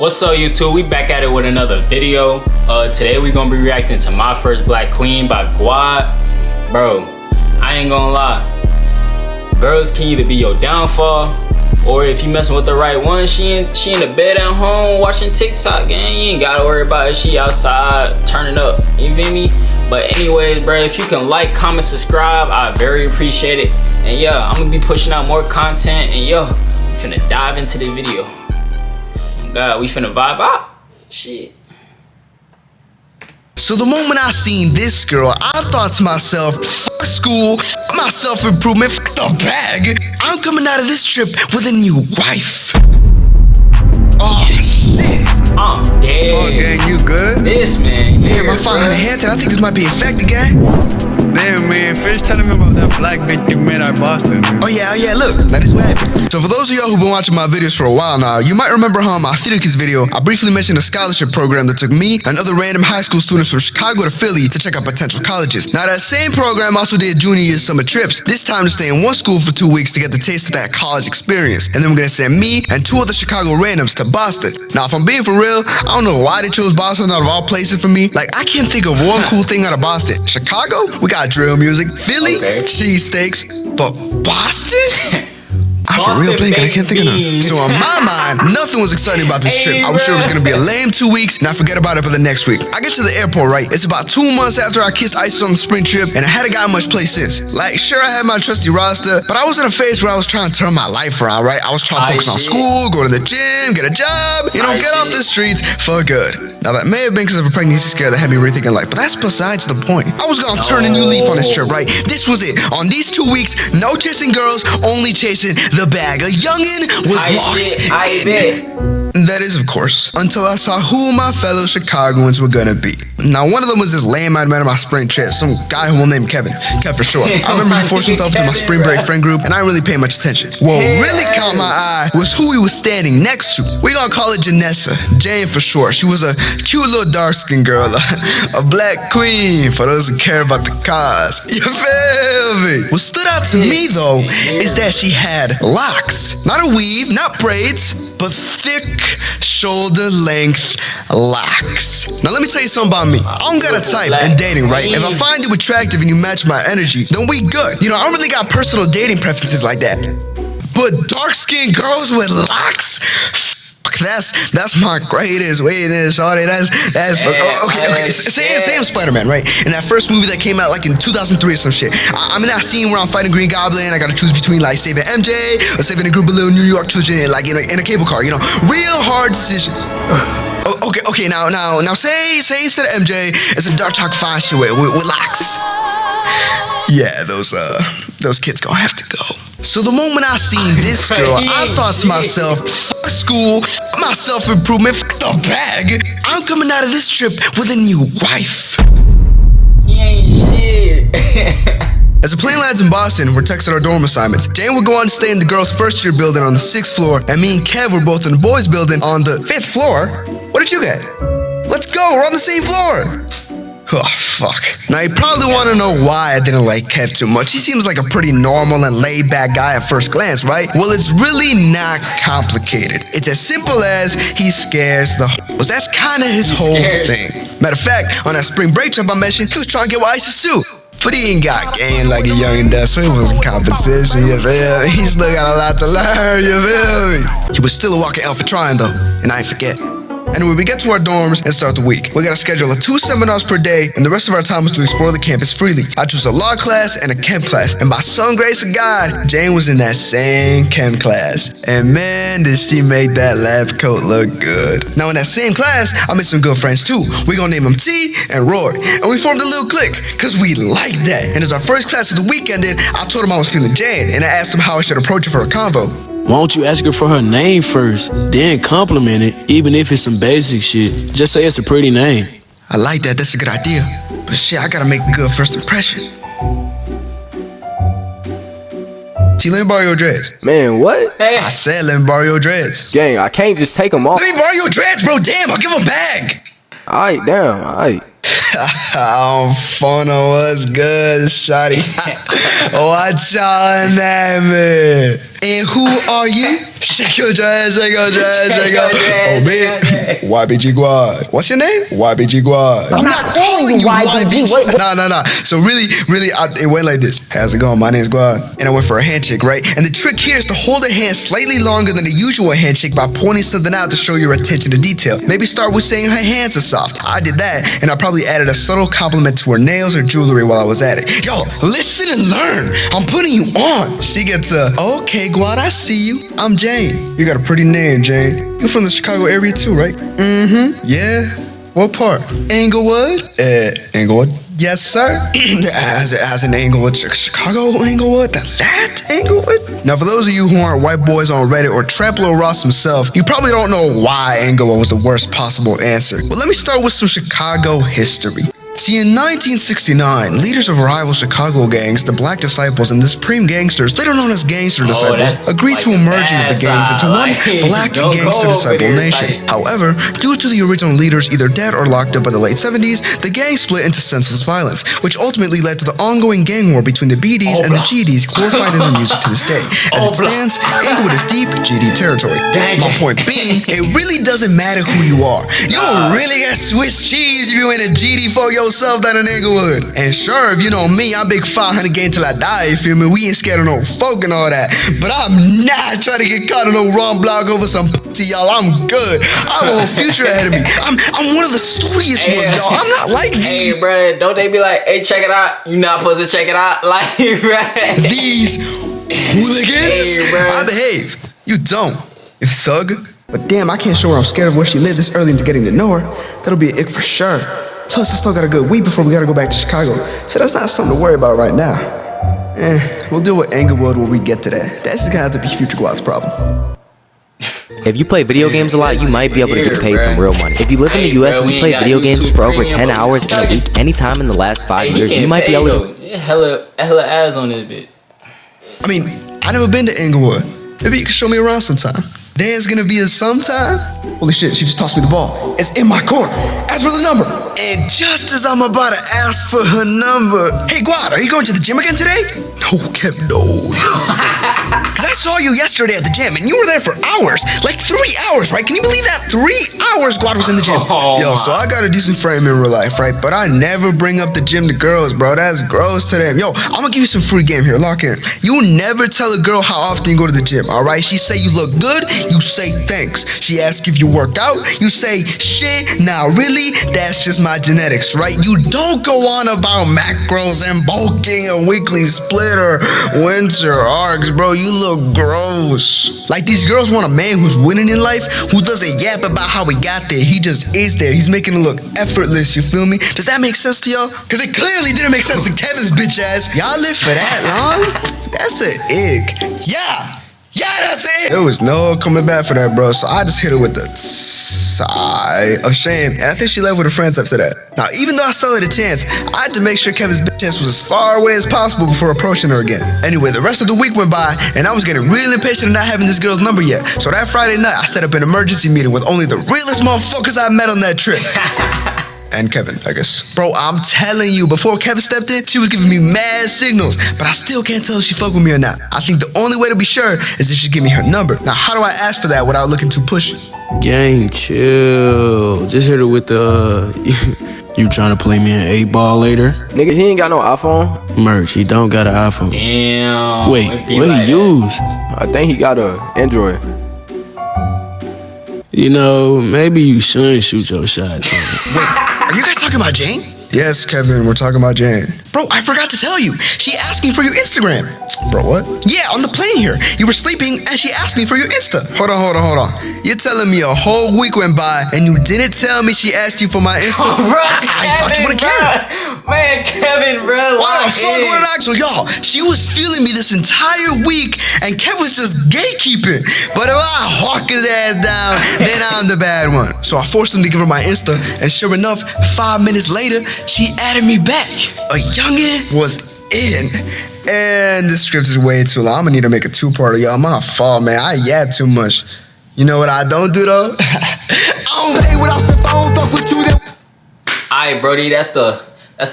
What's up, YouTube? We back at it with another video. Today we gonna be reacting to My First Black Queen by Quad. Bro, I ain't gonna lie. Girls can either be your downfall, or if you messing with the right one, she in the bed at home watching TikTok, and you ain't gotta worry about it. She outside turning up. You feel me? But anyways, bro, if you can like, comment, subscribe, I very appreciate it. And yeah, I'm gonna be pushing out more content, and yo, finna dive into the video. God, we finna vibe out. Shit. So the moment I seen this girl, I thought to myself, fuck school, fuck my self-improvement, fuck the bag. I'm coming out of this trip with a new wife. Oh, shit. I'm dead. Fuck, gang, you good? This man. Damn, I'm finding a head I think this might be infected, gang. Damn, man, finish telling me about that black bitch you met at Boston. Oh yeah, look, that is what happened. So for those of y'all who've been watching my videos for a while now, you might remember how in my Theater Kids video, I briefly mentioned a scholarship program that took me and other random high school students from Chicago to Philly to check out potential colleges. Now that same program also did junior year summer trips, this time to stay in one school for 2 weeks to get the taste of that college experience. And then we're gonna send me and 2 other Chicago randoms to Boston. Now if I'm being for real, I don't know why they chose Boston out of all places for me. Like, I can't think of one cool thing out of Boston. Chicago, we got drill music. Philly, cheesesteaks, but Boston? I'm for real blank and I can't think of nothing. So on my mind, nothing was exciting about this trip. I was sure it was gonna be a lame 2 weeks, and I forget about it for the next week. I get to the airport, right? It's about 2 months after I kissed Isis on the spring trip, and I hadn't gotten much play since. Like, sure, I had my trusty roster, but I was in a phase where I was trying to turn my life around, right? I was trying to focus on school, go to the gym, get a job, you know, get off the streets for good. Now that may have been because of a pregnancy scare that had me rethinking life, but that's besides the point. I was gonna turn a new leaf on this trip, right? This was it. On these 2 weeks, no chasing girls, only chasing the bag. A youngin' was locked in. That is, of course, until I saw who my fellow Chicagoans were gonna be. Now, one of them was this lame I'd met on my spring trip, some guy who we'll name Kevin. Kev for short. I remember he forced himself into my spring break friend group, and I didn't really pay much attention. What really caught my eye was who he was standing next to. We gonna call it Janessa, Jane for short. She was a cute little dark-skinned girl, a black queen for those who care about the cause. You feel me? What stood out to me, though, is that she had locks. Not a weave, not braids, but thick, shoulder-length locks. Now let me tell you something about me. I don't got a type in dating, right? If I find you attractive and you match my energy, then we good. You know, I don't really got personal dating preferences like that. But dark-skinned girls with locks? Fuck, that's my greatest weakness, shorty. That's okay. Same Spider-Man, right? In that first movie that came out like in 2003 or some shit. I'm in that scene where I'm fighting Green Goblin. I gotta choose between like saving MJ or saving a group of little New York children like in a cable car, you know? Real hard decision. Okay, now say instead of MJ, it's a dark chocolate fine shit with locks. Yeah, those kids gonna have to go. So the moment I seen this girl, I thought to myself, fuck school, fuck my self-improvement, fuck the bag. I'm coming out of this trip with a new wife. He ain't shit. As the plane lands in Boston, we're texting our dorm assignments. Jane would go on to stay in the girls' first year building on the 6th floor, and me and Kev were both in the boys' building on the 5th floor. What did you get? Let's go, we're on the same floor. Oh, fuck. Now, you probably want to know why I didn't like Kev too much. He seems like a pretty normal and laid-back guy at first glance, right? Well, it's really not complicated. It's as simple as he scares the hoes. That's kind of his whole thing. Matter of fact, on that spring break trip I mentioned, he was trying to get with Isis too. But he ain't got game like a young and so he wasn't competition, you feel me? He still got a lot to learn, you feel me? He was still a walking alpha trying though, and I ain't forget. Anyway, we get to our dorms and start the week. We gotta schedule 2 seminars per day, and the rest of our time was to explore the campus freely. I chose a law class and a chem class, and by some grace of God, Jane was in that same chem class. And man, did she make that lab coat look good. Now in that same class, I made some good friends too. We gonna name them T and Roy, and we formed a little clique, cause we like that. And as our first class of the week ended, I told him I was feeling Jane, and I asked him how I should approach her for a convo. Why don't you ask her for her name first, then compliment it, even if it's some basic shit. Just say it's a pretty name. I like that, that's a good idea. But shit, I gotta make a good first impression. T, let me borrow your dreads. Man, what? Hey. I said let me borrow your dreads. Gang, I can't just take them off. Let me borrow your dreads, bro, damn, I'll give them back. Alright, damn, alright. I'm fun on what's good, shawty. Watch y'all on that, man. And who are you? Shake your dress, shake your dress, shake your dress. Oh, man. YBG Guad. What's your name? YBG Guad. I'm not calling you YBG. No. So really, it went like this. How's it going? My name's Guad. And I went for a handshake, right? And the trick here is to hold a hand slightly longer than the usual handshake by pointing something out to show your attention to detail. Maybe start with saying her hands are soft. I did that, and I probably added a subtle compliment to her nails or jewelry while I was at it. Yo, listen and learn. I'm putting you on. She gets okay, Guad, I see you. I'm Jane. You got a pretty name, Jane. You from the Chicago area too, right? Mm-hmm. Yeah. What part? Englewood? Englewood. Yes, sir. as in Englewood, Chicago, Englewood, that Englewood. Now, for those of you who aren't white boys on Reddit or Trampler Ross himself, you probably don't know why Englewood was the worst possible answer. Well, let me start with some Chicago history. See, in 1969, leaders of rival Chicago gangs, the Black Disciples and the Supreme Gangsters, later known as Gangster Disciples, agreed to a merging of the gangs into one Black Gangster Disciple nation. However, due to the original leaders either dead or locked up by the late 70s, the gang split into senseless violence, which ultimately led to the ongoing gang war between the BDs and the GDs, glorified in their music to this day. As it stands, Englewood is deep GD territory. My point being, it really doesn't matter who you are. You don't really get Swiss cheese if you ain't a GD for yourself down in Englewood. And sure, if you know me, I'm big 500 gang till I die, you feel me? We ain't scared of no folk and all that. But I'm not trying to get caught in no wrong block over some pussy, y'all. I'm good. I have a future ahead of me. I'm one of the studious ones, y'all. I'm not like these. Hey, bro, don't they be like, hey, check it out? You not supposed to check it out? Like, right? These hooligans? Hey, I behave. You don't, you thug. But damn, I can't show her I'm scared of where she lived this early into getting to know her. That'll be an ick for sure. Plus, I still got a good week before we gotta go back to Chicago, so that's not something to worry about right now. We'll deal with Englewood when we get to that. That's just gonna have to be Future Guad's problem. If you play video games a lot, you might be able to get paid some real money. If you live in the US and you play video games for over 10 hours in a week, anytime in the last 5 years, you might be able to... Hella ads on this bit. I mean, I never been to Englewood. Maybe you can show me around sometime. There's gonna be a sometime? Holy shit, she just tossed me the ball. It's in my court. Ask for the number. And just as I'm about to ask for her number, hey Guad, are you going to the gym again today? No, Kev, no. Cause I saw you yesterday at the gym and you were there for hours. Like 3 hours, right? Can you believe that? 3 hours Guad was in the gym. Yo, so I got a decent frame in real life, right? But I never bring up the gym to girls, bro. That's gross to them. Yo, I'm gonna give you some free game here. Lock in. You never tell a girl how often you go to the gym, all right? She say you look good, you say thanks. She asks if you work out, you say shit. Now really, that's just my genetics, right? You don't go on about macros and bulking a weekly split or winter arcs, bro. You look gross. Like these girls want a man who's winning in life, who doesn't yap about how he got there. He just is there. He's making it look effortless, you feel me? Does that make sense to y'all? Cause it clearly didn't make sense to Kevin's bitch ass. Y'all live for that long? That's an ick. Yeah, that's it. There was no coming back for that, bro. So I just hit her with a sigh of shame. And I think she left with her friends after that. Now, even though I still had a chance, I had to make sure Kevin's bitch ass was as far away as possible before approaching her again. Anyway, the rest of the week went by, and I was getting real impatient of not having this girl's number yet. So that Friday night, I set up an emergency meeting with only the realest motherfuckers I met on that trip. And Kevin, I guess. Bro, I'm telling you, before Kevin stepped in, she was giving me mad signals, but I still can't tell if she fuck with me or not. I think the only way to be sure is if she give me her number. Now, how do I ask for that without looking too pushy? Gang, chill. Just hit her with the, you trying to play me an 8-ball later? Nigga, he ain't got no iPhone. Merch, he don't got an iPhone. Damn. Wait, what he use? I think he got a Android. You know, maybe you shouldn't shoot your shot, Tony. Wait, are you guys talking about Jane? Yes, Kevin, we're talking about Jane. Bro, I forgot to tell you. She asked me for your Instagram. Bro, what? Yeah, on the plane here. You were sleeping and she asked me for your Insta. Hold on. You're telling me a whole week went by and you didn't tell me she asked you for my Insta? I thought you would've cared. Man, Kevin, bro. Why the fuck would I? So y'all, she was feeling me this entire week and Kev was just gatekeeping. But if I hawk his ass down, then I'm the bad one. So I forced him to give her my Insta and sure enough, 5 minutes later, she added me back. A youngin' was in. And this script is way too long. I'm gonna need to make a 2-parter, y'all. My fault, man. I yap too much. You know what I don't do though? I don't play without the phone, fuck with you. Alright, Brody, that's the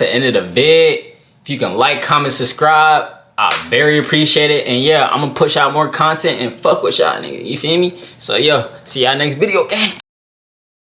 end of the vid. If you can like, comment, subscribe, I very appreciate it. And yeah, I'm gonna push out more content and fuck with y'all niggas. You feel me? So yo, see y'all next video, gang.